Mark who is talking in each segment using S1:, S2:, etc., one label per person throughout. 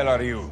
S1: hell are you?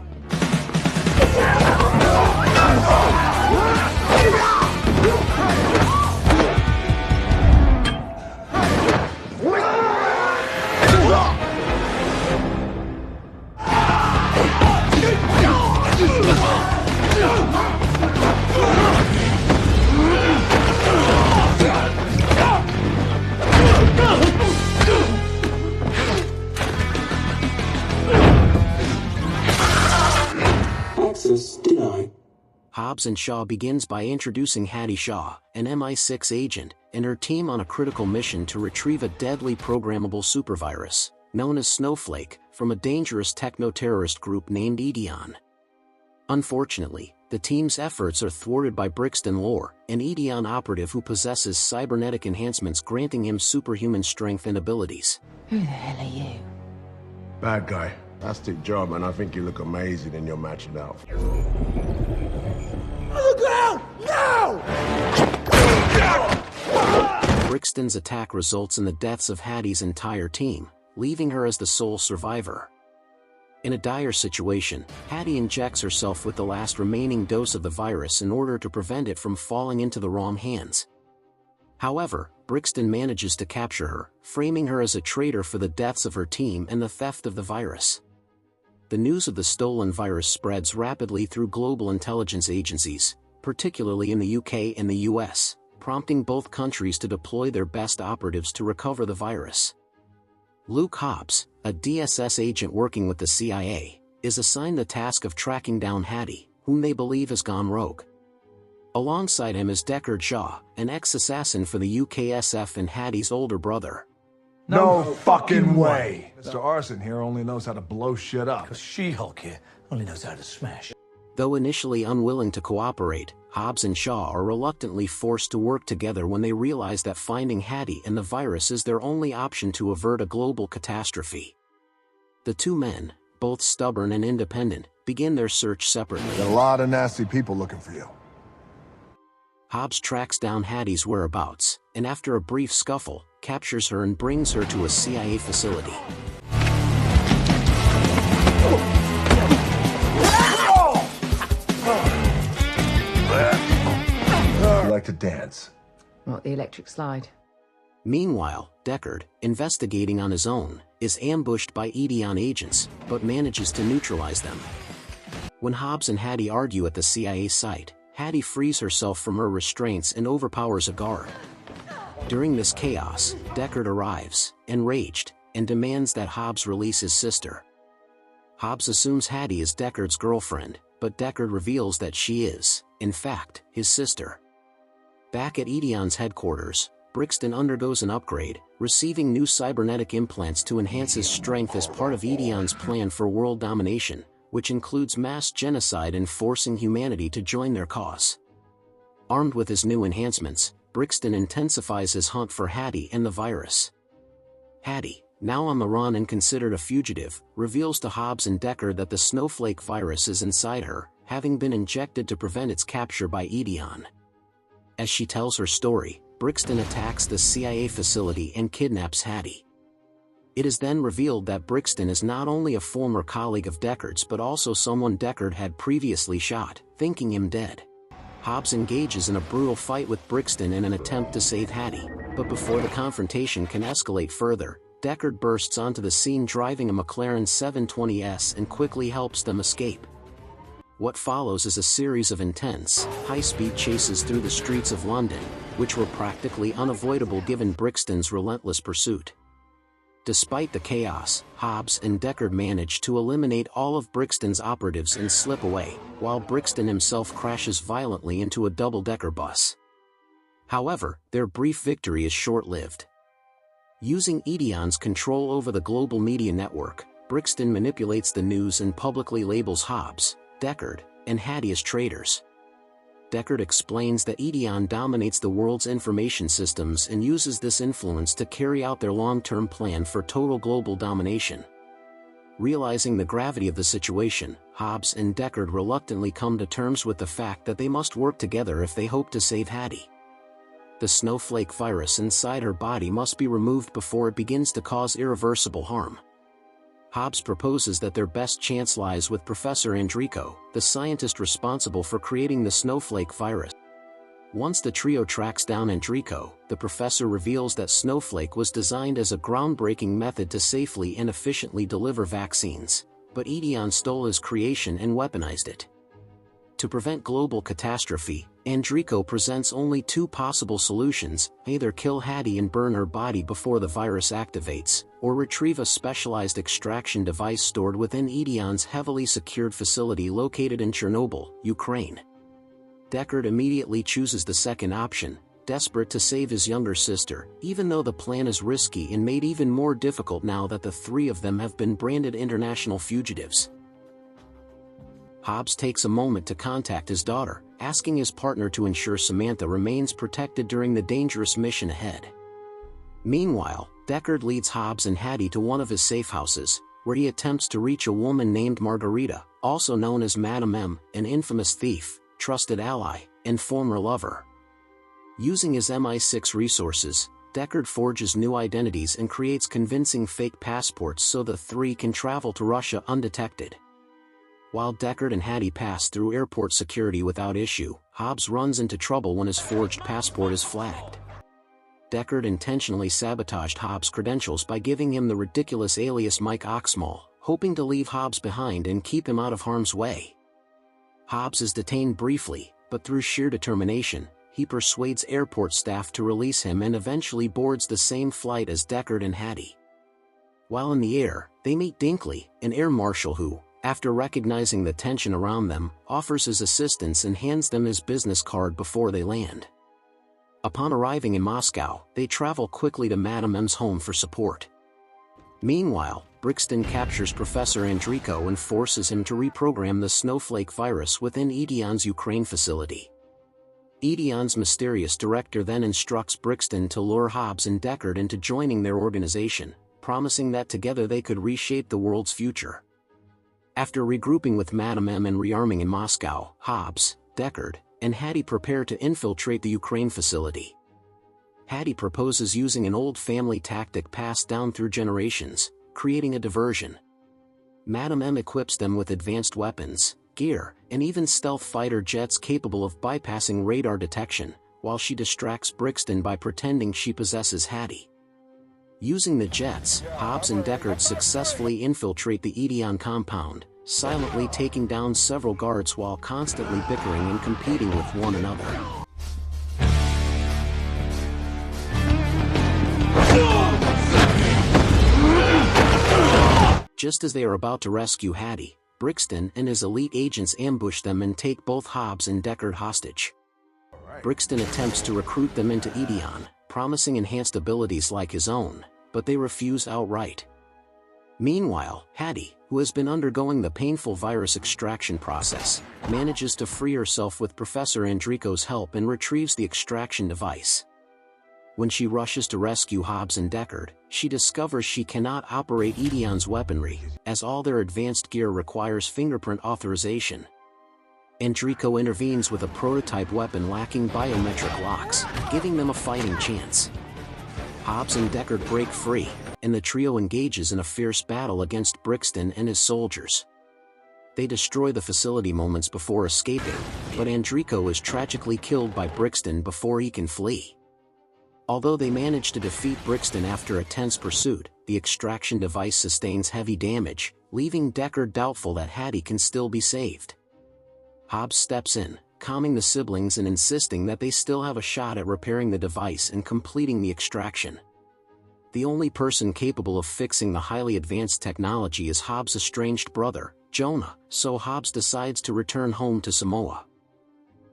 S2: Hobbs and Shaw begins by introducing Hattie Shaw, an MI6 agent, and her team on a critical mission to retrieve a deadly programmable supervirus, known as Snowflake, from a dangerous techno-terrorist group named Edeon. Unfortunately, the team's efforts are thwarted by Brixton Lore, an Edeon operative who possesses cybernetic enhancements granting him superhuman strength and abilities.
S3: Who the hell are you?
S4: Bad guy. Fantastic job, and I think you look amazing in your matching outfit.
S5: On the ground! No!
S2: Brixton's attack results in the deaths of Hattie's entire team, leaving her as the sole survivor. In a dire situation, Hattie injects herself with the last remaining dose of the virus in order to prevent it from falling into the wrong hands. However, Brixton manages to capture her, framing her as a traitor for the deaths of her team and the theft of the virus. The news of the stolen virus spreads rapidly through global intelligence agencies, particularly in the UK and the US, prompting both countries to deploy their best operatives to recover the virus. Luke Hobbs, a DSS agent working with the CIA, is assigned the task of tracking down Hattie, whom they believe has gone rogue. Alongside him is Deckard Shaw, an ex-assassin for the UKSF and Hattie's older brother.
S6: No fucking way! Mr. Arson here only knows how to blow shit up.
S5: Because She-Hulk here only knows how to smash.
S2: Though initially unwilling to cooperate, Hobbs and Shaw are reluctantly forced to work together when they realize that finding Hattie and the virus is their only option to avert a global catastrophe. The two men, both stubborn and independent, begin their search separately.
S4: Got a lot of nasty people looking for you.
S2: Hobbs tracks down Hattie's whereabouts, and after a brief scuffle, captures her and brings her to a CIA facility.
S4: You like to dance?
S3: What, the electric slide?
S2: Meanwhile, Deckard, investigating on his own, is ambushed by Edeon agents, but manages to neutralize them. When Hobbs and Hattie argue at the CIA site, Hattie frees herself from her restraints and overpowers a guard. During this chaos, Deckard arrives, enraged, and demands that Hobbs release his sister. Hobbs assumes Hattie is Deckard's girlfriend, but Deckard reveals that she is, in fact, his sister. Back at Edeon's headquarters, Brixton undergoes an upgrade, receiving new cybernetic implants to enhance his strength as part of Edeon's plan for world domination, which includes mass genocide and forcing humanity to join their cause. Armed with his new enhancements, Brixton intensifies his hunt for Hattie and the virus. Hattie, now on the run and considered a fugitive, reveals to Hobbs and Deckard that the Snowflake virus is inside her, having been injected to prevent its capture by Edeon. As she tells her story, Brixton attacks the CIA facility and kidnaps Hattie. It is then revealed that Brixton is not only a former colleague of Deckard's but also someone Deckard had previously shot, thinking him dead. Hobbs engages in a brutal fight with Brixton in an attempt to save Hattie, but before the confrontation can escalate further, Deckard bursts onto the scene driving a McLaren 720S and quickly helps them escape. What follows is a series of intense, high-speed chases through the streets of London, which were practically unavoidable given Brixton's relentless pursuit. Despite the chaos, Hobbs and Deckard manage to eliminate all of Brixton's operatives and slip away, while Brixton himself crashes violently into a double-decker bus. However, their brief victory is short-lived. Using Edeon's control over the global media network, Brixton manipulates the news and publicly labels Hobbs, Deckard, and Hattie as traitors. Deckard explains that Edeon dominates the world's information systems and uses this influence to carry out their long-term plan for total global domination. Realizing the gravity of the situation, Hobbs and Deckard reluctantly come to terms with the fact that they must work together if they hope to save Hattie. The Snowflake virus inside her body must be removed before it begins to cause irreversible harm. Hobbs proposes that their best chance lies with Professor Andrico, the scientist responsible for creating the snowflake virus. Once the trio tracks down Andrico, the professor reveals that Snowflake was designed as a groundbreaking method to safely and efficiently deliver vaccines, but Edeon stole his creation and weaponized it. To prevent global catastrophe, Andrico presents only two possible solutions: either kill Hattie and burn her body before the virus activates, or retrieve a specialized extraction device stored within Edeon's heavily secured facility located in Chernobyl, Ukraine. Deckard immediately chooses the second option, desperate to save his younger sister, even though the plan is risky and made even more difficult now that the three of them have been branded international fugitives. Hobbs takes a moment to contact his daughter, asking his partner to ensure Samantha remains protected during the dangerous mission ahead. Meanwhile, Deckard leads Hobbs and Hattie to one of his safe houses, where he attempts to reach a woman named Margarita, also known as Madame M, an infamous thief, trusted ally, and former lover. Using his MI6 resources, Deckard forges new identities and creates convincing fake passports so the three can travel to Russia undetected. While Deckard and Hattie pass through airport security without issue, Hobbs runs into trouble when his forged passport is flagged. Deckard intentionally sabotaged Hobbs' credentials by giving him the ridiculous alias Mike Oxmall, hoping to leave Hobbs behind and keep him out of harm's way. Hobbs is detained briefly, but through sheer determination, he persuades airport staff to release him and eventually boards the same flight as Deckard and Hattie. While in the air, they meet Dinkley, an air marshal who, after recognizing the tension around them, offers his assistance and hands them his business card before they land. Upon arriving in Moscow, they travel quickly to Madame M's home for support. Meanwhile, Brixton captures Professor Andrico and forces him to reprogram the snowflake virus within Edeon's Ukraine facility. Edeon's mysterious director then instructs Brixton to lure Hobbs and Deckard into joining their organization, promising that together they could reshape the world's future. After regrouping with Madame M and rearming in Moscow, Hobbs, Deckard, and Hattie prepare to infiltrate the Ukraine facility. Hattie proposes using an old family tactic passed down through generations, creating a diversion. Madame M equips them with advanced weapons, gear, and even stealth fighter jets capable of bypassing radar detection, while she distracts Brixton by pretending she possesses Hattie. Using the jets, Hobbs and Deckard successfully infiltrate the Edeon compound, silently taking down several guards while constantly bickering and competing with one another. Just as they are about to rescue Hattie, Brixton and his elite agents ambush them and take both Hobbs and Deckard hostage. Brixton attempts to recruit them into Edeon, promising enhanced abilities like his own, but they refuse outright. Meanwhile, Hattie, who has been undergoing the painful virus extraction process, manages to free herself with Professor Andrico's help and retrieves the extraction device. When she rushes to rescue Hobbs and Deckard, she discovers she cannot operate Edeon's weaponry, as all their advanced gear requires fingerprint authorization. Andrico intervenes with a prototype weapon lacking biometric locks, giving them a fighting chance. Hobbs and Deckard break free, and the trio engages in a fierce battle against Brixton and his soldiers. They destroy the facility moments before escaping, but Andrico is tragically killed by Brixton before he can flee. Although they manage to defeat Brixton after a tense pursuit, the extraction device sustains heavy damage, leaving Deckard doubtful that Hattie can still be saved. Hobbs steps in, calming the siblings and insisting that they still have a shot at repairing the device and completing the extraction. The only person capable of fixing the highly advanced technology is Hobbs' estranged brother, Jonah, so Hobbs decides to return home to Samoa.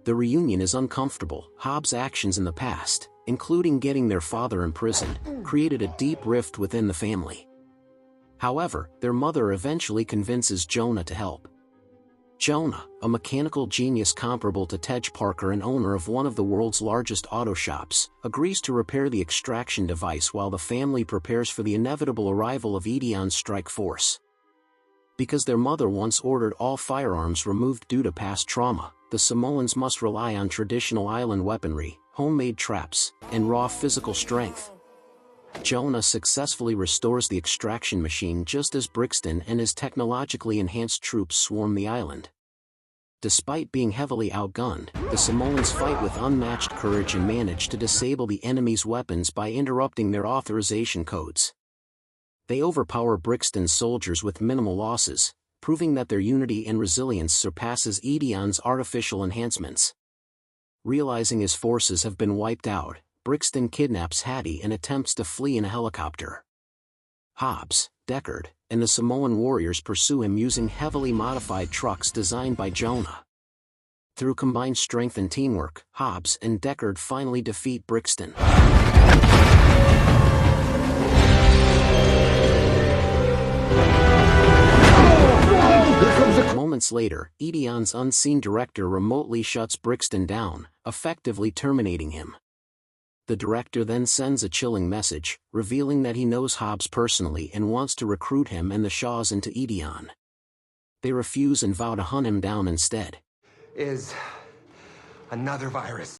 S2: The reunion is uncomfortable. Hobbs' actions in the past, including getting their father imprisoned, created a deep rift within the family. However, their mother eventually convinces Jonah to help. Jonah, a mechanical genius comparable to Tej Parker and owner of one of the world's largest auto shops, agrees to repair the extraction device while the family prepares for the inevitable arrival of Edeon's strike force. Because their mother once ordered all firearms removed due to past trauma, the Samoans must rely on traditional island weaponry, homemade traps, and raw physical strength. Jonah successfully restores the extraction machine just as Brixton and his technologically enhanced troops swarm the island. Despite being heavily outgunned, the Samoans fight with unmatched courage and manage to disable the enemy's weapons by interrupting their authorization codes. They overpower Brixton's soldiers with minimal losses, proving that their unity and resilience surpasses Edion's artificial enhancements. Realizing his forces have been wiped out, Brixton kidnaps Hattie and attempts to flee in a helicopter. Hobbs, Deckard, and the Samoan warriors pursue him using heavily modified trucks designed by Jonah. Through combined strength and teamwork, Hobbs and Deckard finally defeat Brixton. Moments later, Edion's unseen director remotely shuts Brixton down, effectively terminating him. The director then sends a chilling message, revealing that he knows Hobbs personally and wants to recruit him and the Shaws into Edion. They refuse and vow to hunt him down instead.
S1: Is another virus.